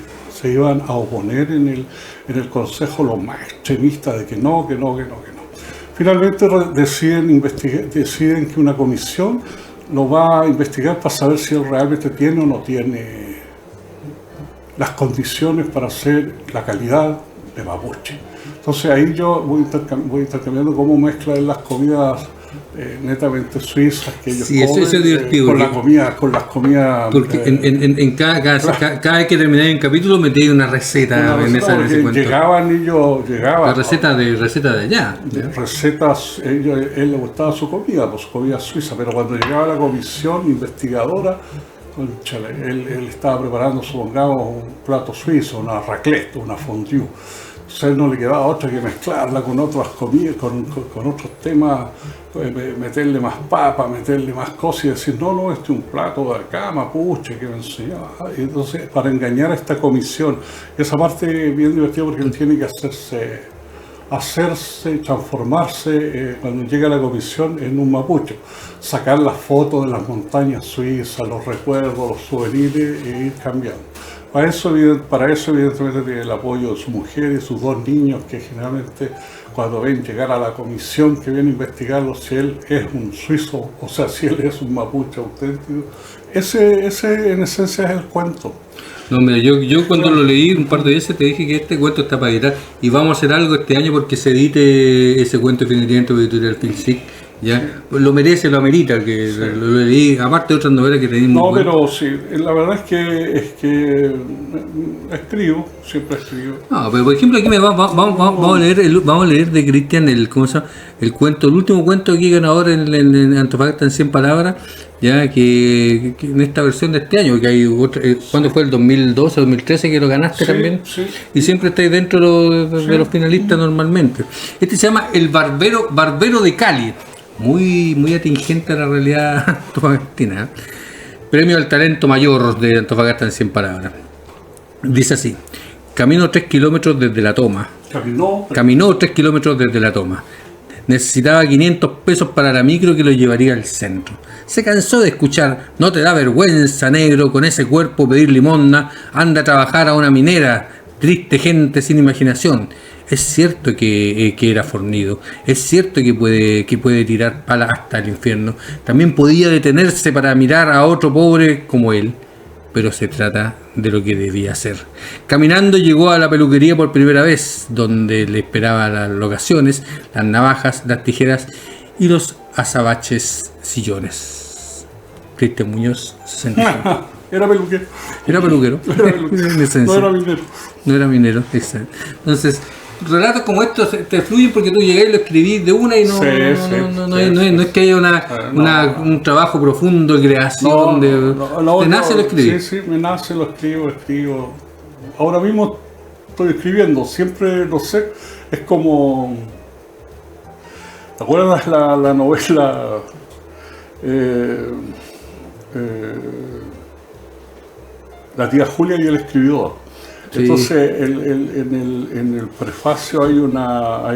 en el consejo los más extremistas de que no. Finalmente deciden que una comisión lo va a investigar para saber si él realmente tiene o no tiene las condiciones para ser la calidad de mapuche. Entonces ahí yo voy intercambiando cómo mezclan las comidas netamente suizas que ellos comen, eso es divertido, con las comidas porque en cada vez que termináis un capítulo metéis una receta en ese cuento. Llegaban la receta de allá, recetas, él le gustaba su comida suiza, pero cuando llegaba la comisión investigadora, él estaba preparando, supongamos, un plato suizo, una raclette, una fondue. Entonces a él no le quedaba otra que mezclarla con otras comidas, con otros temas, meterle más papa, meterle más cosas y decir, no, este es un plato de acá, mapuche, que me enseñaba. Y entonces, para engañar a esta comisión, esa parte es bien divertida porque él tiene que transformarse cuando llega a la comisión en un mapuche, sacar las fotos de las montañas suizas, los recuerdos, los souvenirs e ir cambiando. Para eso evidentemente tiene el apoyo de su mujer y sus 2 niños, que generalmente cuando ven llegar a la comisión que viene a investigarlo, si él es un suizo, o sea, si él es un mapuche auténtico. Ese en esencia es el cuento. No, mira, yo cuando lo leí un par de veces te dije que este cuento está para editar, y vamos a hacer algo este año porque se edite ese cuento definitivamente por Editorial Filsic. ¿Ya? Lo merece, lo amerita, que lo leí, aparte de otras novelas que tenemos. No, pero sí, la verdad es que siempre escribo. No, pero por ejemplo aquí vamos a leer de Cristian el último cuento aquí ganador en Antofagasta en 100 palabras, ya que en esta versión de este año, que hay otra, ¿cuándo fue? El 2012, 2013 que lo ganaste también, y siempre estáis dentro de los finalistas normalmente. Este se llama El Barbero de Cali. Muy atingente a la realidad antofagastina. Premio al talento mayor de Antofagasta en 100 palabras. Dice así: caminó 3 kilómetros desde la toma. Caminó 3 kilómetros desde la toma. Necesitaba 500 pesos para la micro que lo llevaría al centro. Se cansó de escuchar: no te da vergüenza, negro, con ese cuerpo pedir limosna, anda a trabajar a una minera, triste gente sin imaginación. Es cierto que era fornido, es cierto que puede tirar palas hasta el infierno. También podía detenerse para mirar a otro pobre como él, pero se trata de lo que debía hacer. Caminando llegó a la peluquería por primera vez, donde le esperaban las locaciones, las navajas, las tijeras y los azabaches sillones. Cristian Muñoz, 65. Era peluquero. Era peluquero. No era minero. No era minero, exacto. Entonces, relatos como estos te fluyen porque tú llegás y lo escribís de una y no es que haya un trabajo profundo de creación, te nace lo escribir. Sí, me nace, lo escribo. Ahora mismo estoy escribiendo, siempre, no sé, es como... ¿Te acuerdas la novela La tía Julia y el escribidor? Sí. Entonces en el prefacio hay una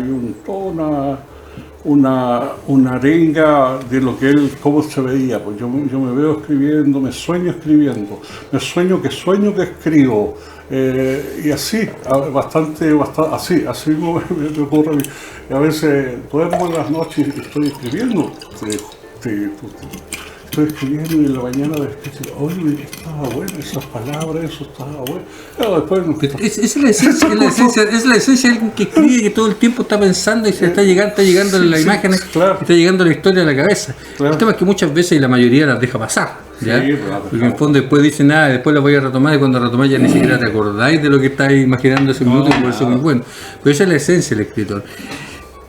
arenga de lo que él, cómo se veía. Pues yo me veo escribiendo, me sueño escribiendo, sueño que escribo. Y así, bastante así mismo me ocurre a mí. Y a veces duermo en las noches y estoy escribiendo. Estoy escribiendo y en la mañana después, oye, estaba bueno, esas palabras, eso estaba bueno. Pero después es la esencia de alguien que escribe, que todo el tiempo está pensando y se está llegando la imagen, claro. Está llegando la historia a la cabeza. Claro. El tema es que muchas veces, y la mayoría las deja pasar, ¿ya? Sí, porque en el fondo después dice nada, después la voy a retomar y cuando retomás ya ni siquiera te acordáis de lo que estáis imaginando ese minuto y por eso es muy bueno. Pero esa es la esencia del escritor.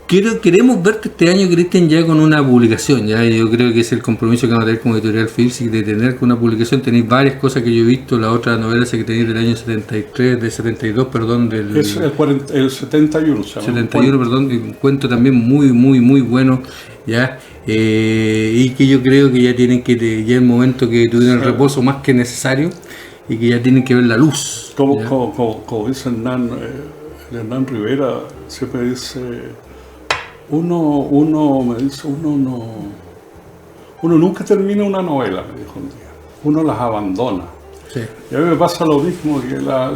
Queremos verte este año, Cristian, ya con una publicación. Ya yo creo que es el compromiso que vamos a tener como Editorial Filsic de tener con una publicación. Tenéis varias cosas que yo he visto. La otra novela esa que tenéis del año 72, perdón. Es el 71. 71, perdón. Un cuento también muy, muy, muy bueno. ¿Ya? Y que yo creo que ya tienen que, ya es el momento que tuvieron el reposo más que necesario y que ya tienen que ver la luz. Como dice Hernán Rivera, siempre dice... Uno nunca termina una novela, me dijo un día. Uno las abandona. Sí. Y a mí me pasa lo mismo, que las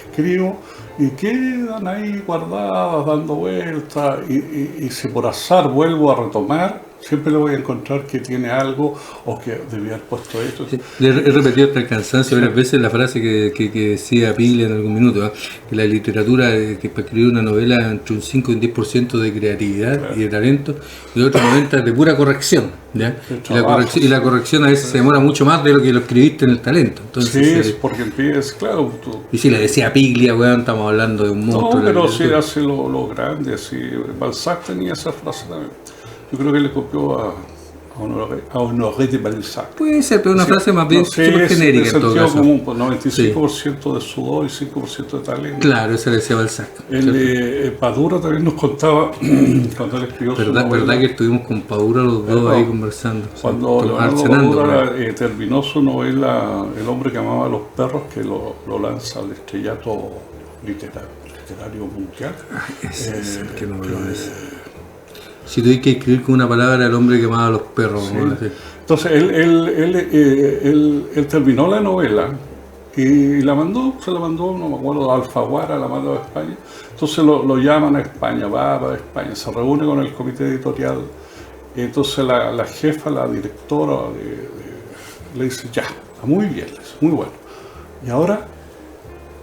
escribo y quedan ahí guardadas, dando vueltas, y si por azar vuelvo a retomar, siempre le voy a encontrar que tiene algo o que debía haber puesto esto. Sí. He repetido hasta el cansancio varias veces la frase que decía Piglia en algún minuto, que la literatura, que para escribir una novela entre un 5 y un 10% de creatividad, claro, y de talento, y el otro 90% de pura corrección. ¿Ya? Y la corrección a veces se demora mucho más de lo que lo escribiste en el talento. Entonces, sí, es porque empiezas, claro. Y si le decía Piglia, weón, estamos hablando de un monstruo. No, pero sí hace lo grande, así. Balzac tenía esa frase también. Yo creo que le copió a Honoré de Balzac. Puede ser, pero una frase más bien súper genérica en todo caso. Común, pues 95% de sudor y 5% de talento. Claro, eso le decía Balzac. Padura también nos contaba cuando él escribió su novela. ¿Verdad que estuvimos con Padura los dos ahí conversando? Cuando Padura terminó su novela El hombre que amaba a los perros, que lo lanza al estrellato literario mundial. Es el que no lo es. Si tuve que escribir con una palabra el hombre que amaba a los perros. Sí. ¿No? Entonces él terminó la novela y se la mandó, no me acuerdo, a Alfaguara, la mandó a España. Entonces lo llaman a España, va a España, se reúne con el comité editorial. Y entonces la jefa, la directora, le dice, ya, muy bien, muy bueno. Y ahora,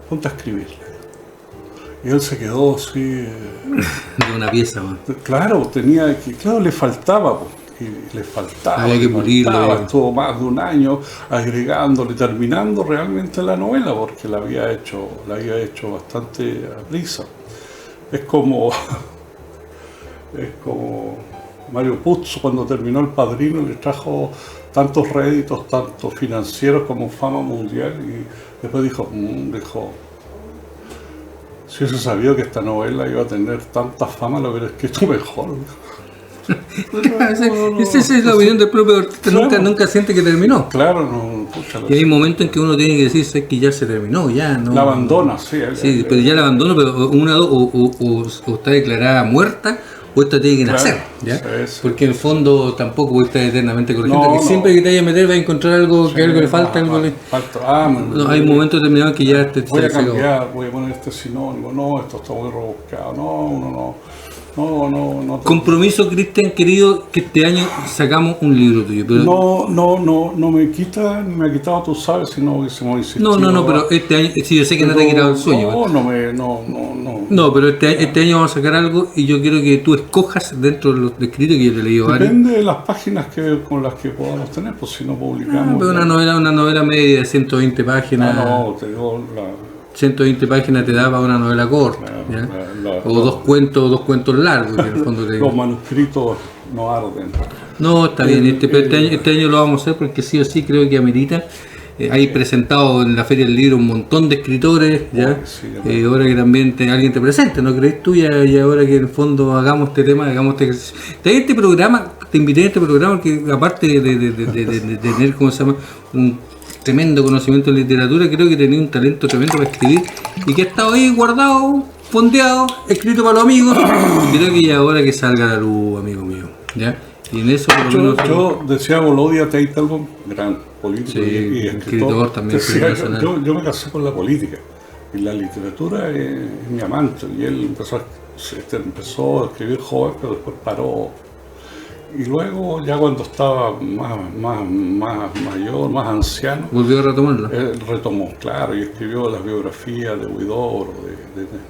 ponte a escribirle. Y él se quedó así... de una pieza, man. Claro, le faltaba, le faltaba. Había que pulirlo. Estuvo más de un año agregándole, terminando realmente la novela, porque la había hecho bastante a prisa. Es como Mario Puzo cuando terminó El Padrino, le trajo tantos réditos, tanto financieros como fama mundial, y después dijo, si hubiese sabido que esta novela iba a tener tanta fama, lo hubiera escrito mejor. Esa es la opinión del propio artista, claro. Nunca siente que terminó. Claro, no. Y hay momentos en que uno tiene que decir que ya se terminó, ya no. La abandona, sí. Pero ya la abandono, pero una o está declarada muerta, o esta tiene que nacer, ¿ya? Sí. Porque en el fondo tampoco voy a estar eternamente corrigiendo, que siempre que te vayas a meter vas a encontrar algo, que algo le falta, hay momentos determinados que ya te voy a cambiar, voy a poner este sinónimo, no, esto está muy rebuscado, no. Compromiso, Cristian, querido, que este año sacamos un libro tuyo. Pero no me ha quitado, tú sabes, si no hubiésemos insistido. No, pero este año, sí, yo sé que no te ha quitado el sueño. No, pero este año vamos a sacar algo y yo quiero que tú escojas dentro de los escritos que yo te he leído. Depende de las páginas con las que podamos tener, pues si no publicamos. Pero una novela media de 120 páginas. Te digo, 120 páginas te da para una novela corta, ¿ya? O dos cuentos largos, que en el fondo los manuscritos no arden. No, está bien, este año lo vamos a hacer porque sí o sí creo que amerita. Hay presentado en la Feria del Libro un montón de escritores, ¿ya? Sí, ahora que también alguien te presente, ¿no crees tú? Y ahora que en el fondo hagamos este tema, este programa, te invité a este programa porque aparte de tener, ¿cómo se llama?, un tremendo conocimiento de literatura, creo que tenía un talento tremendo para escribir y que ha estado ahí guardado, fondeado, escrito para los amigos. Creo que ya ahora que salga a la luz, amigo mío, ¿ya? Y en eso por lo menos yo decía Volodya Teitelbaum, gran político y escritor también. Decía, yo me casé con la política y la literatura es mi amante, y él empezó a escribir joven, pero después paró. Y luego, ya cuando estaba más mayor, más anciano, volvió a retomarla. Retomó, claro, y escribió las biografías de Huidobro,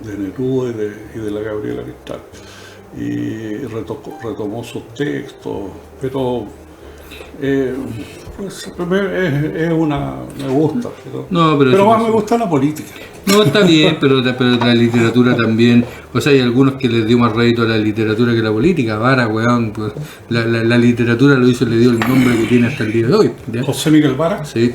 de Neruda y de la Gabriela Mistral. Y retomó sus textos, pero pues, me gusta. Pero más me gusta la política. No, está bien, pero la literatura también. O sea, hay algunos que les dio más rédito a la literatura que a la política. Vara, weón. Pues, la literatura lo hizo, le dio el nombre que tiene hasta el día de hoy, ¿ya? José Miguel Vara. Sí.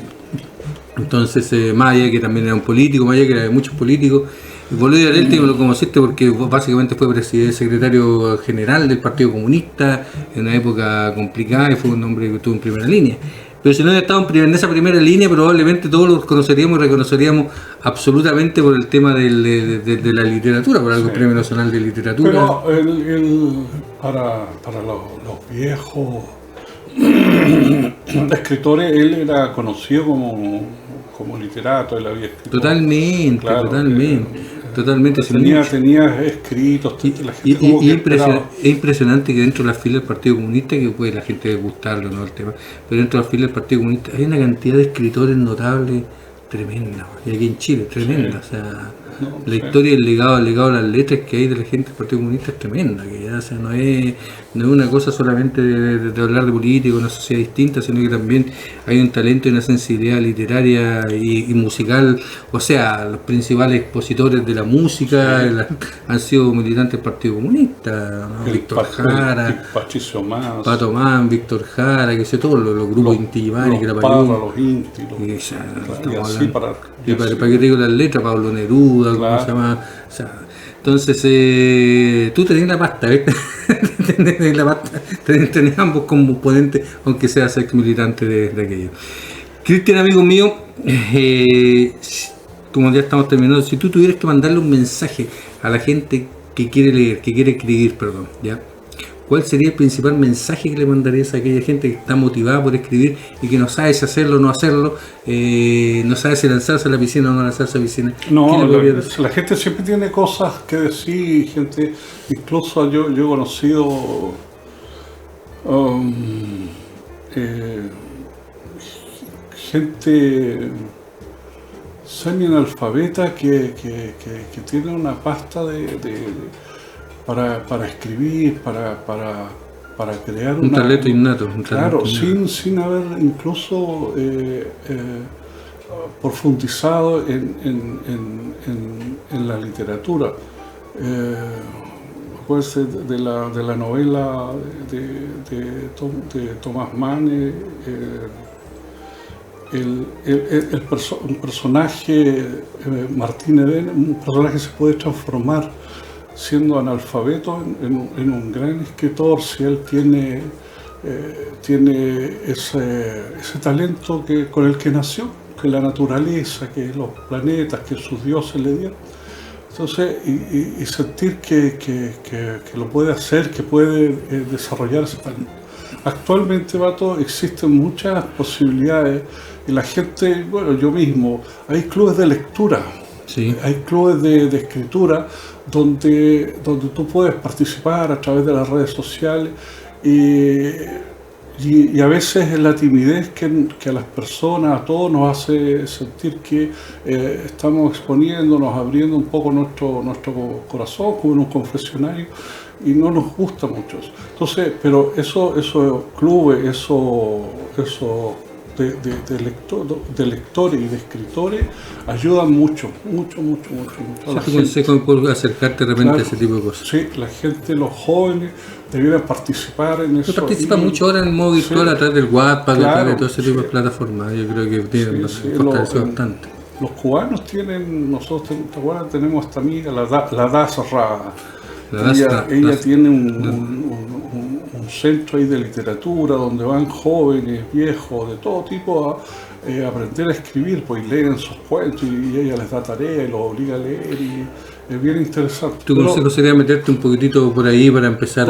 Entonces, Maya, que también era un político, Maya, que era de muchos políticos. Volodya Teitelbaum lo conociste porque básicamente fue secretario general del Partido Comunista en una época complicada y fue un hombre que estuvo en primera línea. Pero si no hubiera estado en esa primera línea, probablemente todos los conoceríamos y reconoceríamos absolutamente por el tema de la literatura, por algo Premio Nacional de Literatura. Pero para los viejos escritores, él era conocido como literato, él había escrito. Totalmente, claro, totalmente. Tenía escritos. Es impresionante que dentro de las filas del Partido Comunista, que puede la gente gustarlo, ¿no?, el tema, pero dentro de las filas del Partido Comunista hay una cantidad de escritores notables tremenda, y aquí en Chile, tremenda. Sí. O sea, la historia y el legado de las letras que hay de la gente del Partido Comunista es tremenda, que ya, o sea, no es una cosa solamente de hablar de política, una sociedad distinta, sino que también hay un talento y una sensibilidad literaria y musical. O sea, los principales expositores de la música han sido militantes del Partido Comunista, ¿no? Víctor Jara, Patricio Más, Pato Man, Víctor Jara, que sé, todos los grupos Inti Illimani, que la los Inti, y para que te digo las letras, Pablo Neruda, claro. ¿Cómo se llama? O sea, entonces, tú tenés la pasta, ¿ves? tenés ambos componentes, aunque seas ex militante de aquello. Cristian, amigo mío, como ya estamos terminando, si tú tuvieras que mandarle un mensaje a la gente que quiere leer, que quiere escribir, perdón, ¿ya? ¿Cuál sería el principal mensaje que le mandarías a aquella gente que está motivada por escribir y que no sabe si hacerlo o no hacerlo, no sabe si lanzarse a la piscina o no lanzarse a la piscina? No, la gente siempre tiene cosas que decir, gente, incluso yo he conocido gente semi-analfabeta que tiene una pasta para escribir, para crear un talento innato. Claro, sin haber incluso profundizado en la literatura. Acuérdense de la novela de Thomas Mann, un personaje, Martín Eden, un personaje que se puede transformar siendo analfabeto en un gran escritor si él tiene ese talento con el que nació, que la naturaleza, que los planetas, que sus dioses le dieron. Entonces, y sentir que lo puede hacer, que puede desarrollar ese talento. Actualmente, Bato, existen muchas posibilidades y la gente, bueno, yo mismo, hay clubes de lectura. Sí. Hay clubes de escritura donde tú puedes participar a través de las redes sociales y a veces la timidez que a las personas, a todos nos hace sentir que estamos exponiéndonos, abriendo un poco nuestro corazón como en un confesionario y no nos gusta mucho eso. Entonces, pero esos clubes, esos de lectores y de escritores ayudan mucho. ¿Qué consejo por acercarte de repente a ese tipo de cosas? Sí, la gente, los jóvenes debieran participar en eso. Participa mucho ahora en modo virtual a través del Wattpad, a través de todo ese tipo de plataformas. Yo creo que tienen fortalecido bastante. Los cubanos tienen, nosotros tenemos esta amiga, la Daza Rada. Ella tiene un centro ahí de literatura donde van jóvenes, viejos, de todo tipo a aprender a escribir, pues leen sus cuentos y ella les da tarea y los obliga a leer y es bien interesante. ¿Tu consejo sería meterte un poquitito por ahí para empezar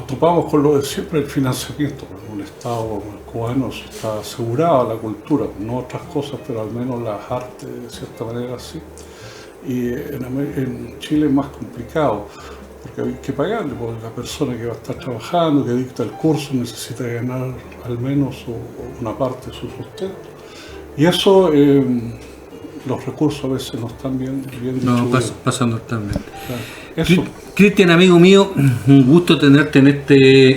topamos con lo de siempre, el financiamiento. Un Estado cubano está asegurado la cultura, no otras cosas, pero al menos las artes de cierta manera sí. Y en Chile es más complicado, porque hay que pagarle, porque la persona que va a estar trabajando, que dicta el curso, necesita ganar al menos una parte de su sustento. Y eso, los recursos a veces no están bien distribuidos. No, pasan totalmente. Claro. Cristian, amigo mío, un gusto tenerte en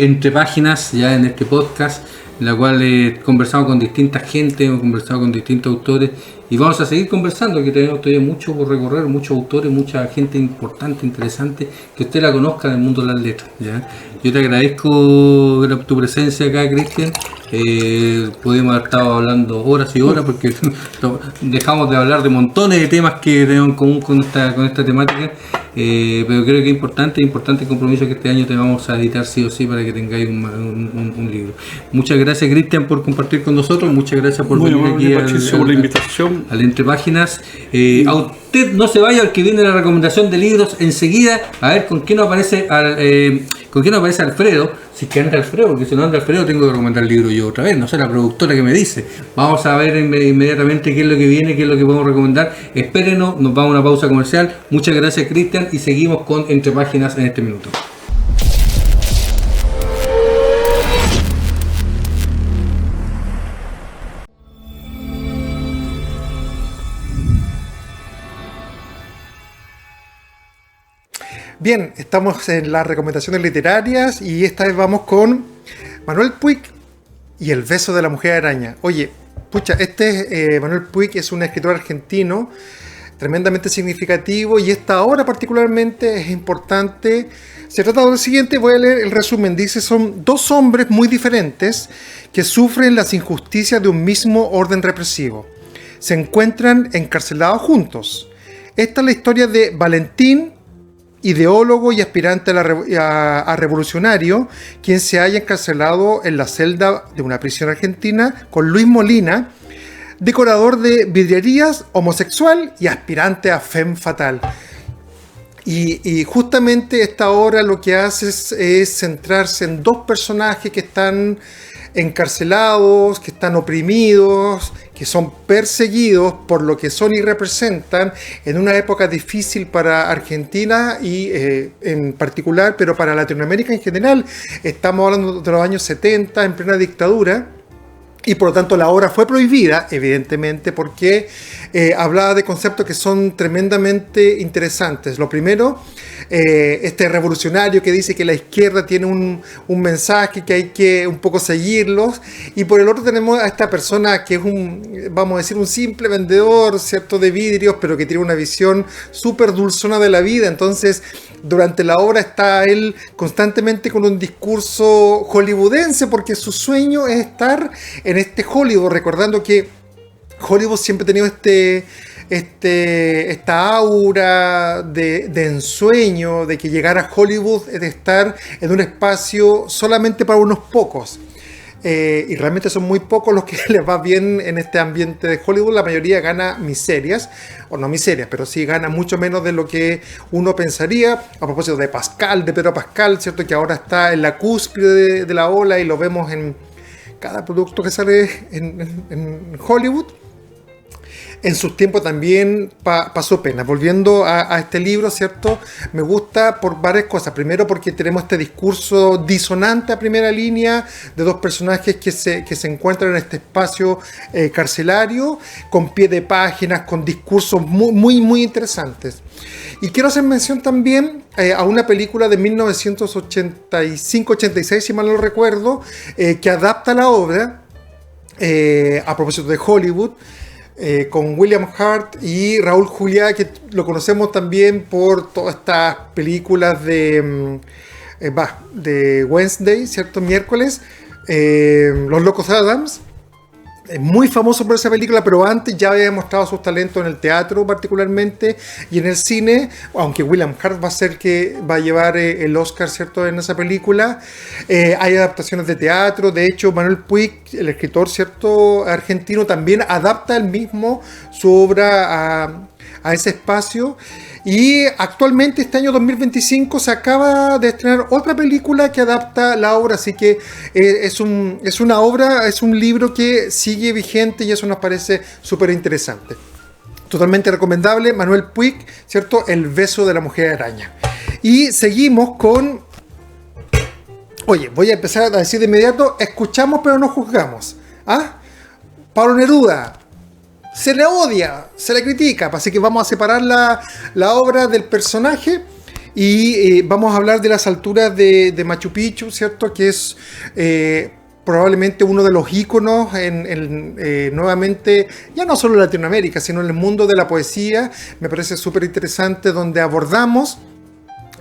Entre Páginas, ya en este podcast, en la cual he conversado con distinta gente, hemos conversado con distintos autores y vamos a seguir conversando, que tenemos todavía mucho por recorrer, muchos autores, mucha gente importante, interesante, que usted la conozca en el mundo de las letras, ¿ya? Yo te agradezco tu presencia acá, Cristian. Pudimos haber estado hablando horas y horas porque dejamos de hablar de montones de temas que tenemos en común con esta temática, pero creo que es importante el compromiso que este año te vamos a editar sí o sí para que tengáis un libro. Muchas gracias, Cristian, por compartir con nosotros, muchas gracias por venir aquí por la invitación al Entre Páginas. A usted no se vaya, al que viene la recomendación de libros enseguida, a ver con qué nos aparece Alfredo, si es que anda Alfredo, porque si no anda Alfredo tengo que recomendar el libro yo otra vez, no sé, la productora que me dice. Vamos a ver inmediatamente qué es lo que viene, qué es lo que podemos recomendar. Espérenos, nos vamos a una pausa comercial. Muchas gracias, Cristian, y seguimos con Entre Páginas en este minuto. Bien, estamos en las recomendaciones literarias y esta vez vamos con Manuel Puig y El beso de la mujer araña. Oye, Manuel Puig es un escritor argentino tremendamente significativo y esta obra particularmente es importante. Se trata de lo siguiente, voy a leer el resumen. Dice, son dos hombres muy diferentes que sufren las injusticias de un mismo orden represivo. Se encuentran encarcelados juntos. Esta es la historia de Valentín, ideólogo y aspirante a revolucionario, quien se halla encarcelado en la celda de una prisión argentina, con Luis Molina, decorador de vidrierías, homosexual y aspirante a femme fatale. Y justamente esta obra lo que hace es centrarse en dos personajes que están encarcelados, que están oprimidos, que son perseguidos por lo que son y representan en una época difícil para Argentina y en particular, pero para Latinoamérica en general. Estamos hablando de los años 70, en plena dictadura. Y por lo tanto la obra fue prohibida, evidentemente, porque hablaba de conceptos que son tremendamente interesantes. Lo primero, este revolucionario que dice que la izquierda tiene un mensaje que hay que un poco seguirlos. Y por el otro tenemos a esta persona que es vamos a decir, un simple vendedor, ¿cierto?, de vidrios, pero que tiene una visión súper dulzona de la vida. Entonces, durante la obra está él constantemente con un discurso hollywoodense, porque su sueño es estar en este Hollywood, recordando que Hollywood siempre ha tenido esta aura de ensueño, de que llegar a Hollywood es de estar en un espacio solamente para unos pocos. Y realmente son muy pocos los que les va bien en este ambiente de Hollywood. La mayoría gana miserias, o no miserias, pero sí gana mucho menos de lo que uno pensaría. A propósito de Pedro Pascal, ¿cierto?, que ahora está en la cúspide de la ola y lo vemos en cada producto que sale en Hollywood. En sus tiempos también pasó pena. Volviendo a este libro, ¿cierto? Me gusta por varias cosas. Primero, porque tenemos este discurso disonante a primera línea de dos personajes que se encuentran en este espacio carcelario, con pie de páginas, con discursos muy, muy interesantes. Y quiero hacer mención también a una película de 1985-86, si mal no recuerdo, que adapta la obra, a propósito de Hollywood, con William Hurt y Raúl Juliá, que lo conocemos también por todas estas películas de Wednesday, ¿cierto? Miércoles, Los Locos Adams. Muy famoso por esa película, pero antes ya había demostrado sus talentos en el teatro particularmente y en el cine, aunque William Hurt va a ser que va a llevar el Oscar, ¿cierto?, en esa película. Hay adaptaciones de teatro. De hecho, Manuel Puig, el escritor, ¿cierto?, argentino, también adapta él mismo su obra a ese espacio. Y actualmente, este año 2025, se acaba de estrenar otra película que adapta la obra, así que es un libro que sigue vigente y eso nos parece súper interesante. Totalmente recomendable, Manuel Puig, ¿cierto? El beso de la mujer araña. Y seguimos con... Oye, voy a empezar a decir de inmediato, escuchamos pero no juzgamos. ¿Ah? Pablo Neruda. Se le odia, se le critica, así que vamos a separar la obra del personaje y vamos a hablar de las alturas de Machu Picchu, ¿cierto? Que es probablemente uno de los íconos nuevamente, ya no solo en Latinoamérica, sino en el mundo de la poesía. Me parece súper interesante, donde abordamos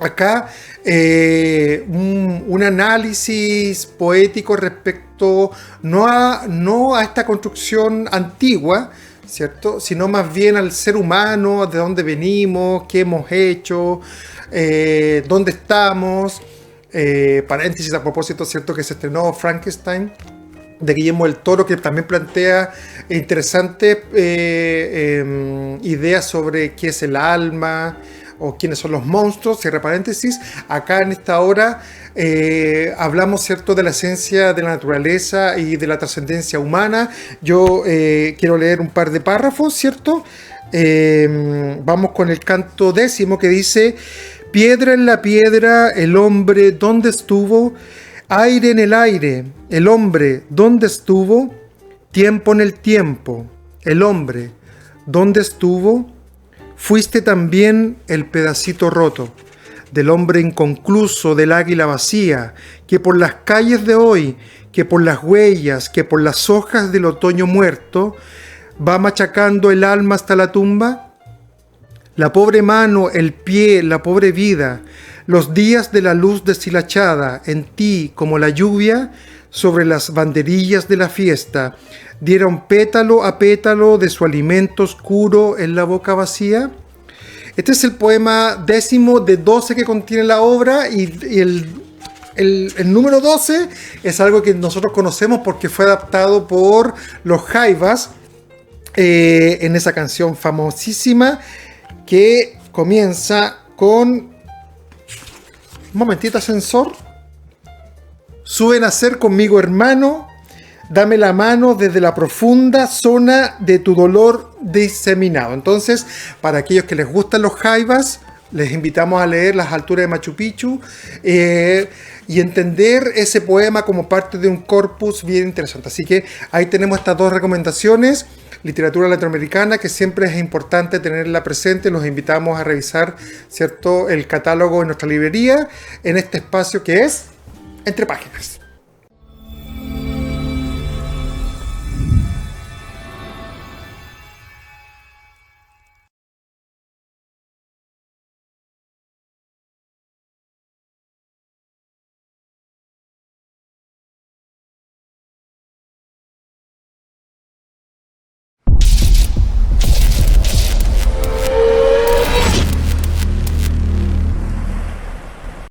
acá un análisis poético respecto no a esta construcción antigua, ¿cierto?, sino más bien al ser humano, de dónde venimos, qué hemos hecho, dónde estamos. Paréntesis a propósito, ¿cierto?, que se estrenó Frankenstein de Guillermo del Toro, que también plantea interesantes ideas sobre qué es el alma o quiénes son los monstruos. Cierra paréntesis. Acá en esta hora hablamos, ¿cierto?, de la esencia de la naturaleza y de la trascendencia humana. Yo quiero leer un par de párrafos, ¿cierto? Vamos con el canto 10, que dice: piedra en la piedra, el hombre, ¿dónde estuvo? Aire en el aire, el hombre, ¿dónde estuvo? Tiempo en el tiempo, el hombre, ¿dónde estuvo? Fuiste también el pedacito roto del hombre inconcluso, del águila vacía, que por las calles de hoy, que por las huellas, que por las hojas del otoño muerto, va machacando el alma hasta la tumba. La pobre mano, el pie, la pobre vida, los días de la luz deshilachada en ti como la lluvia sobre las banderillas de la fiesta, dieron pétalo a pétalo de su alimento oscuro en la boca vacía. Este es el poema 10 de 12 que contiene la obra, y el número 12 es algo que nosotros conocemos porque fue adaptado por los Jaivas en esa canción famosísima que comienza con... Un momentito, ascensor. Suben a ser conmigo, hermano. Dame la mano desde la profunda zona de tu dolor diseminado. Entonces, para aquellos que les gustan los Jaivas, les invitamos a leer Las alturas de Machu Picchu y entender ese poema como parte de un corpus bien interesante. Así que ahí tenemos estas dos recomendaciones. Literatura latinoamericana, que siempre es importante tenerla presente. Los invitamos a revisar, ¿cierto?, el catálogo en nuestra librería, en este espacio que es Entre Páginas.